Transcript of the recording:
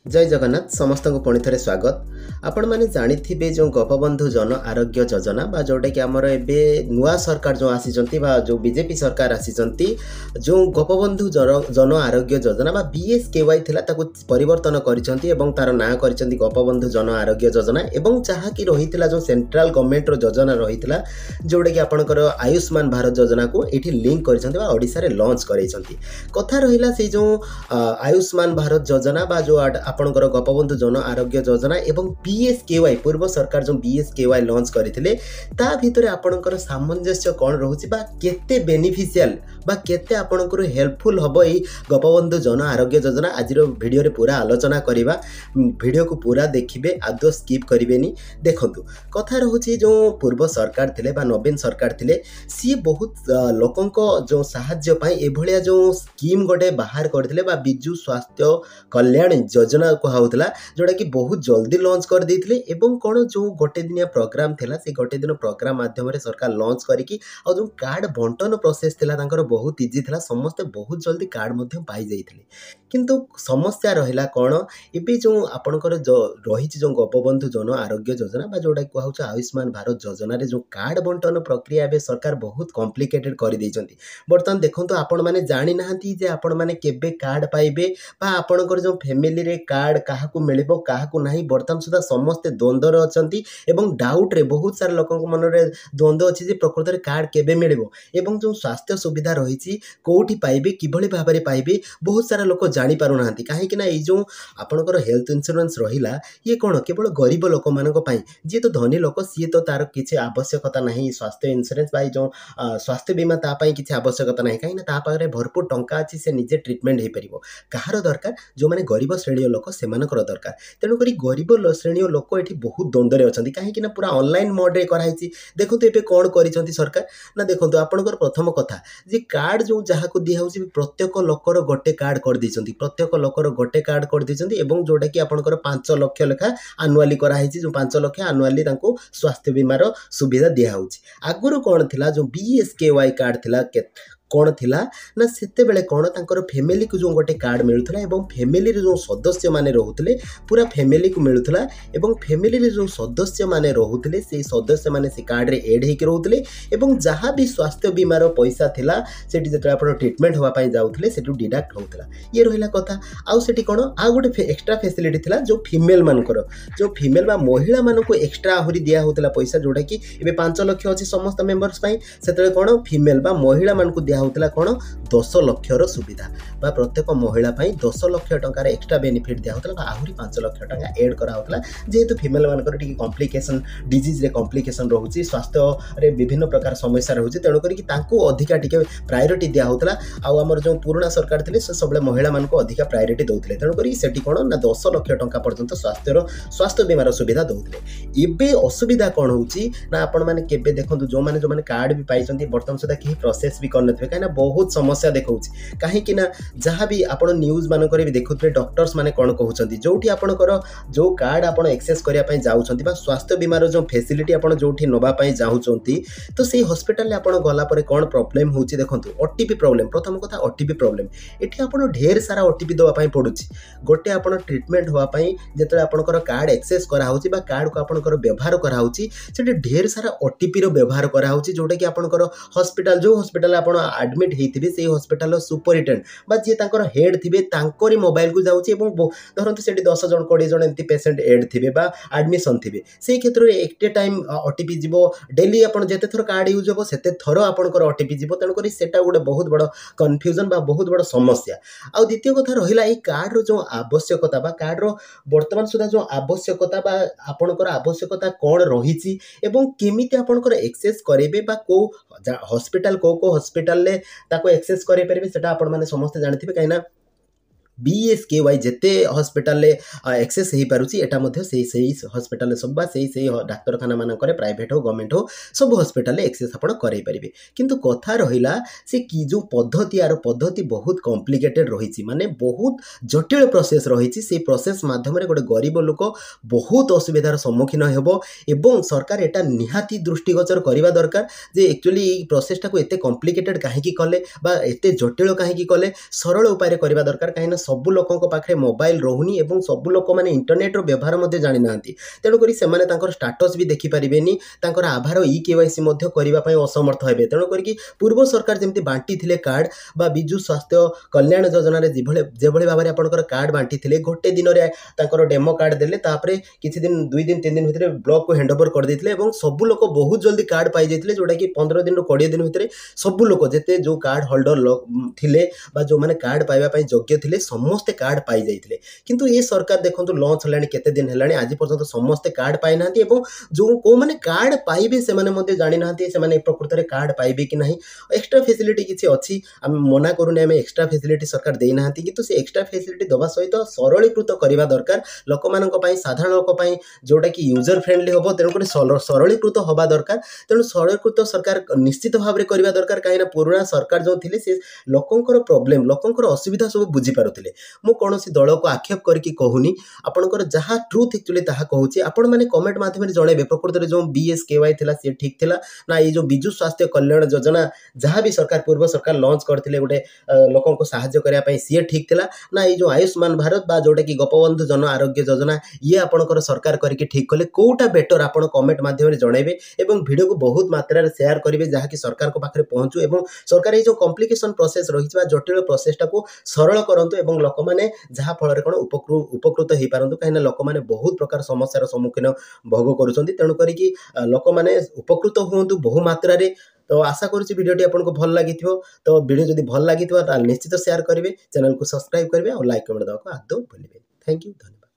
जय जगन्नाथ समस्त को पुणी थे स्वागत। आपण मैंने जानी जो गोपबंधु जन आरोग्य योजना बा जोटा कि आमर एबे नुआ सरकार जो आसी जो बीजेपी सरकार आसी जो गोपबंधु जन आरोग्य योजना बा BSKY थिला ताकू परिवर्तन करिसेंती एवं तार ना करिसेंती गोपबंधु जन आरोग्य योजना एवं जहाँ कि रहितला जो सेंट्रल गवर्नमेंट रो योजना रहितला जोटा कि आपणकर आयुष्मान भारत योजना को एठी लिंक करिसेंती बा ओडिसा रे लॉन्च करैसेंती। कथा रहिला से जो आयुष्मान भारत योजना बा जो आपणकर गोपबंधु जन आरोग्य योजना एवं BSKY पूर्व सरकार जो BSKY लॉन्च करथिले ता भितरे आपणकर सामंजस्य कोन रहउची बा केते बेनिफिशियल बा केते आपणकर हेल्पफुल हबो एई गोपबंधु जन आरोग्य योजना आज वीडियो रे पूरा आलोचना करिबा। वीडियो को पूरा देखिबे आदो स्किप करिवेनी। देखंतु कथा रहउची जो पूर्व सरकार थिले बा नवीन सरकार थिले सी बहुत लोकंको जो सहाय्य पाई एभलिया जो स्कीम गोटे बाहर करथिले बा बिजु स्वास्थ्य कल्याण योजना कहउतला जोटा कि बहुत जल्दी लॉन्च कर देथिले एवं कोन जो गोटे दिनिया प्रोग्राम थिला से गोटे दिन प्रोग्राम माध्यम रे सरकार लॉन्च करिकि आ जो कार्ड बंटन प्रोसेस थिला तांकर बहुत इजी थिला समस्त बहुत जल्दी कार्ड मध्यम पाई जाइथिले। किंतु समस्या रहिला कोन एबे जो आपनकर जो रहिछि जो गोपबंधु जन आरोग्य योजना बा जोटा कहउछ आयुष्मान भारत योजना रे जो कार्ड बंटन प्रक्रिया एबे सरकार बहुत कॉम्प्लिकेटेड कर दैछंती। बर्तमान देखंतु आपण माने जानि नाहंती जे आपण माने केबे कार्ड पाइबे बा आपनकर जो फैमिली रे कार्ड काहाकू मिलिबो काहाकू नाही बर्तमान सुधा समस्त द्वंद्वर अछंती एवं डाउट रे बहुत सारा लोकन मन रे द्वंद्व अछि जे प्रकृत रे कार्ड केबे मिलिबो एवं जो स्वास्थ्य सुविधा रहिछि कोठी पाइबे किभली भाबरे पाइबे बहुत सारा लोक जानि पारु नाहंती। काहे कि ना ए जो आपनकर हेल्थ इंश्योरेंस रहिला ये कोन केवल गरीब लोक मानक पई जे तो धनी लोक सी तो तार किछि आवश्यकता नाही स्वास्थ्य इंश्योरेंस बाई जो स्वास्थ्य बीमा ता पई किछि आवश्यकता नाही काहे ना ता पारे भरपूर टंका अछि से निजे ट्रीटमेंट हे परिबो कहार दरकार जो माने गरीब श्रेणी लोक सेमानकर दरकार तेणु करी गरीब श्रेणी लोक एठी बहुत द्वंद्व रे अछंती काहे कि ना पूरा ऑनलाइन मोड रे कराइछि। देखंतु एबे कोन करिसंती सरकार ना देखंतु आपनकर प्रथम कथा जे कार्ड जो जहा को दिया होछि प्रत्येक लोकर गोटे कार्ड कर दिसंती प्रत्येक लोकर गोटे कार्ड कर दिसंती एवं जोटा कि आपनकर 5 लाख लेखा एनुअली करा हिछि जो 5 लाख एनुअली तांको स्वास्थ्य बीमा रो सुविधा दिया होछि। आगुरु कोन थिला जो BSKY कार्ड थिला कौन थिला ना सेते बेले कौन तांकर फैमिली को जो गोटे कार्ड मिलुथला एवं फैमिली रे जो सदस्य माने रहुतले पूरा फैमिली को मिलुथला एवं फैमिली रे जो सदस्य माने रहुतले से सदस्य माने से कार्ड रे ऐड हेक रहुतले एवं जहाँ भी स्वास्थ्य बीमा रो पैसा थिला सेठी जेते आपण ट्रीटमेंट होवा पई जाउथले सेटु डिडक्ट होउथला। ये रहिला कथा आउ सेठी कोन आ गोटे एक्स्ट्रा फैसिलिटी थिला जो फीमेल मानकर जो फीमेल बा महिला मानको एक्स्ट्रा आहुरी दिया होतला पैसा जोटा कि एबे 5 लाख अछि समस्त मेंबर्स पई सेतले कोन फीमेल बा महिला मानको दिया होतला कोन 10 लाख रो सुविधा बा प्रत्येक महिला पई 10 लाख टंका रे एक्स्ट्रा बेनिफिट दिया होतला बा आहुरी 5 लाख टंका ऐड करा होतला जेहेतु फीमेल मानकर टिके कॉम्प्लिकेशन डिजीज रे कॉम्प्लिकेशन रहउची स्वास्थ्य रे विभिन्न प्रकार समस्या रहउची तेणु करी कि तांको अधिका टिके प्रायोरिटी दिया होतला आ हमर जो पुराना सरकार थिले से सबले महिला मानको अधिका प्रायोरिटी दउतले तेणु करी सेठी कोन ना 10 लाख टंका पर्यंत स्वास्थ्य बीमा रो सुविधा दउतले। एबे असुविधा कोन होउची ना आपण माने केबे देखंतु जो माने कार्ड भी पाइछंती बर्तमान सुधा केही प्रोसेस भी करनथबे काहे ना बहुत समस्या देखौची काहे कि ना जहाँ भी आपण न्यूज मानकर भी देखुथबे डॉक्टर्स माने कोन कहउचंती जोठी आपणकर जो कार्ड आपण एक्सेस करिया पई जाउचंती बा स्वास्थ्य बीमा रो जो फैसिलिटी आपण जोठी नबा पई जाउचंती तो सेही हॉस्पिटल ले आपण गला परे कोन प्रॉब्लम होउची देखंतु ओटीपी प्रॉब्लम प्रथम कथा ओटीपी प्रॉब्लम एठी आपण ढेर सारा ओटीपी दवा पई पडुची गोटे आपण ट्रीटमेंट होवा पई जेतले आपणकर कार्ड एक्सेस करा होउची बा कार्ड को आपणकर व्यवहार करा होउची सेठी ढेर सारा ओटीपी रो व्यवहार करा होउची जोटा कि आपणकर हॉस्पिटल जो हॉस्पिटल आपण एडमिट हेतिबे से हॉस्पिटल सुपरिटेंडेंट बा जे तांकर हेड थिबे तांकरी मोबाइल को जाउची एवं धरंतु सेठी 10 जन 20 जन एंती पेशेंट एड थिबे बा एडमिशन थिबे से क्षेत्र रे एकटे टाइम ओटीपी जिवो डेली आपण जेते थर कार्ड यूज होबो सेते थर आपणकर ओटीपी जिवो तन करी सेटा गोटे बहुत बड़ कंफ्यूजन बा बहुत बड़ समस्या। आ द्वितीय कथा रहिला ए कार्ड रो जो आवश्यकता बा कार्ड रो वर्तमान सुधा जो आवश्यकता बा आपणकर आवश्यकता कोन रहिछि एवं केमिति आपणकर एक्सेस करेबे बा को हॉस्पिटल को हॉस्पिटल ले ताको एक्सेस करे परबे सेटा आपण माने समस्त जानथिबे काइना BSKY जेते हॉस्पिटल ले एक्सेस ही पारुची एटा मध्ये सेही हॉस्पिटल सब बा सेही डाक्तरखाना मान करे प्राइवेट हो गवर्नमेंट हो सब हॉस्पिटल ले एक्सेस आपण करे परिबे। किंतु कथा रहिला से की जो पद्धति आर पद्धति बहुत कॉम्प्लिकेटेड रहिची माने बहुत जटिल प्रोसेस रहिची से प्रोसेस माध्यम रे गोटे गरीब लोक बहुत असुविधार सम्मुखीन हेबो एवं सरकार एटा निहाती दृष्टिगोचर करिवा दरकार जे एक्चुअली ए प्रोसेस टा को एते कॉम्प्लिकेटेड काहे की कले बा एते जटिल काहे की कले सरल उपाय रे करिवा दरकार काहे ना ସବୁ ଲୋକଙ୍କ ପାଖରେ ମୋବାଇଲ ରହୁନି ଏବଂ ସବୁ ଲୋକମାନେ ଇଣ୍ଟରନେଟ୍ର ବ୍ୟବହାର ମଧ୍ୟ ଜାଣିନାହାନ୍ତି। ତେଣୁକରି ସେମାନେ ତାଙ୍କର ଷ୍ଟାଟସ୍ ବି ଦେଖିପାରିବେନି, ତାଙ୍କର ଆଭାର KYC ମଧ୍ୟ କରିବା ପାଇଁ ଅସମର୍ଥ ହେବେ। ତେଣୁ କରିକି ପୂର୍ବ ସରକାର ଯେମିତି ବାଣ୍ଟିଥିଲେ କାର୍ଡ଼ ବା ବିଜୁ ସ୍ୱାସ୍ଥ୍ୟ କଲ୍ୟାଣ ଯୋଜନାରେ ଯେଭଳି ଭାବରେ ଆପଣଙ୍କର କାର୍ଡ଼ ବାଣ୍ଟିଥିଲେ, ଗୋଟେ ଦିନରେ ତାଙ୍କର ଡେମୋ କାର୍ଡ଼ ଦେଲେ, ତାପରେ କିଛି ଦିନ 2 ଦିନ 3 ଦିନ ଭିତରେ ବ୍ଲକକୁ ହ୍ୟାଣ୍ଡ ଓଭର କରିଦେଇଥିଲେ ଏବଂ ସବୁ ଲୋକ ବହୁତ ଜଲ୍ଦି କାର୍ଡ଼ ପାଇଯାଇଥିଲେ, ଯେଉଁଟାକି 15 ଦିନରୁ 20 ଦିନ ଭିତରେ ସବୁ ଲୋକ ଯେତେ ଯେଉଁ କାର୍ଡ଼ ହୋଲ୍ଡର ଥିଲେ ବା ଯେଉଁମାନେ କାର୍ଡ଼ ପାଇବା ପାଇଁ ଯୋଗ୍ୟ ଥିଲେ ସମସ୍ତେ କାର୍ଡ଼ ପାଇଯାଇଥିଲେ। କିନ୍ତୁ ଏ ସରକାର ଦେଖନ୍ତୁ ଲଞ୍ଚ ହେଲାଣି କେତେ ଦିନ ହେଲାଣି, ଆଜି ପର୍ଯ୍ୟନ୍ତ ସମସ୍ତେ କାର୍ଡ଼ ପାଇନାହାନ୍ତି ଏବଂ କେଉଁମାନେ କାର୍ଡ଼ ପାଇବେ ସେମାନେ ମଧ୍ୟ ଜାଣିନାହାନ୍ତି ସେମାନେ ପ୍ରକୃତରେ କାର୍ଡ଼ ପାଇବେ କି ନାହିଁ। ଏକ୍ସଟ୍ରା ଫେସିଲିଟି କିଛି ଅଛି, ଆମେ ମନା କରୁନି, ଆମେ ଏକ୍ସଟ୍ରା ଫେସିଲିଟି ସରକାର ଦେଇନାହାନ୍ତି, କିନ୍ତୁ ସେ ଏକ୍ସଟ୍ରା ଫେସିଲିଟି ଦେବା ସହିତ ସରଳୀକୃତ କରିବା ଦରକାର ଲୋକମାନଙ୍କ ପାଇଁ, ସାଧାରଣ ଲୋକ ପାଇଁ, ଯେଉଁଟାକି ୟୁଜର ଫ୍ରେଣ୍ଡଲି ହେବ। ତେଣୁକରି ସରଳୀକୃତ ହେବା ଦରକାର। ତେଣୁ ସରଳୀକୃତ ସରକାର ନିଶ୍ଚିତ ଭାବରେ କରିବା ଦରକାର, କାହିଁକିନା ପୁରୁଣା ସରକାର ଯେଉଁ ଥିଲେ ସେ ଲୋକଙ୍କର ପ୍ରୋବ୍ଲେମ୍, ଲୋକଙ୍କର ଅସୁବିଧା ସବୁ ବୁଝିପାରୁଥିଲେ। ମୁଁ କୌଣସି ଦଳକୁ ଆକ୍ଷେପ କରିକି କହୁନି, ଆପଣଙ୍କର ଯାହା ଟ୍ରୁଥ୍ ଆକ୍ଚୁଆଲି ତାହା କହୁଛି। ଆପଣମାନେ କମେଣ୍ଟ ମାଧ୍ୟମରେ ଜଣାଇବେ ପ୍ରକୃତରେ ଯେଉଁ BSKY ଥିଲା ସେ ଠିକ୍ ଥିଲା ନା ଏଇ ଯେଉଁ ବିଜୁ ସ୍ୱାସ୍ଥ୍ୟ କଲ୍ୟାଣ ଯୋଜନା ଯାହା ବି ସରକାର ପୂର୍ବ ସରକାର ଲଞ୍ଚ କରିଥିଲେ ଗୋଟେ ଲୋକଙ୍କୁ ସାହାଯ୍ୟ କରିବା ପାଇଁ ସିଏ ଠିକ୍ ଥିଲା ନା ଏଇ ଯେଉଁ ଆୟୁଷ୍ମାନ ଭାରତ ବା ଯେଉଁଟାକି ଗୋପବନ୍ଧୁ ଜନ ଆରୋଗ୍ୟ ଯୋଜନା ଇଏ ଆପଣଙ୍କର ସରକାର କରିକି ଠିକ୍ କଲେ, କେଉଁଟା ବେଟର୍ ଆପଣ କମେଣ୍ଟ ମାଧ୍ୟମରେ ଜଣାଇବେ ଏବଂ ଭିଡ଼ିଓକୁ ବହୁତ ମାତ୍ରାରେ ସେୟାର କରିବେ ଯାହାକି ସରକାରଙ୍କ ପାଖରେ ପହଞ୍ଚୁ ଏବଂ ସରକାର ଏଇ ଯେଉଁ କମ୍ପ୍ଲିକେସନ୍ ପ୍ରୋସେସ୍ ରହିଛି ବା ଜଟିଳ ପ୍ରୋସେସଟାକୁ ସରଳ କରନ୍ତୁ ଏବଂ ଲୋକମାନେ ଯାହାଫଳରେ କ'ଣ ଉପକୃତ ହେଇପାରନ୍ତୁ, କାହିଁକିନା ଲୋକମାନେ ବହୁତ ପ୍ରକାର ସମସ୍ୟାର ସମ୍ମୁଖୀନ ଭୋଗ କରୁଛନ୍ତି। ତେଣୁ କରିକି ଲୋକମାନେ ଉପକୃତ ହୁଅନ୍ତୁ ବହୁ ମାତ୍ରାରେ। ତ ଆଶା କରୁଛି ଭିଡ଼ିଓଟି ଆପଣଙ୍କୁ ଭଲ ଲାଗିଥିବ। ତ ଭିଡ଼ିଓ ଯଦି ଭଲ ଲାଗିଥିବ ତାହେଲେ ନିଶ୍ଚିତ ସେୟାର କରିବେ, ଚ୍ୟାନେଲକୁ ସବସ୍କ୍ରାଇବ୍ କରିବେ ଆଉ ଲାଇକ୍ କମେଣ୍ଟ ଦେବାକୁ ଆଦୌ ଭୁଲିବେନି। ଥ୍ୟାଙ୍କ ୟୁ, ଧନ୍ୟବାଦ।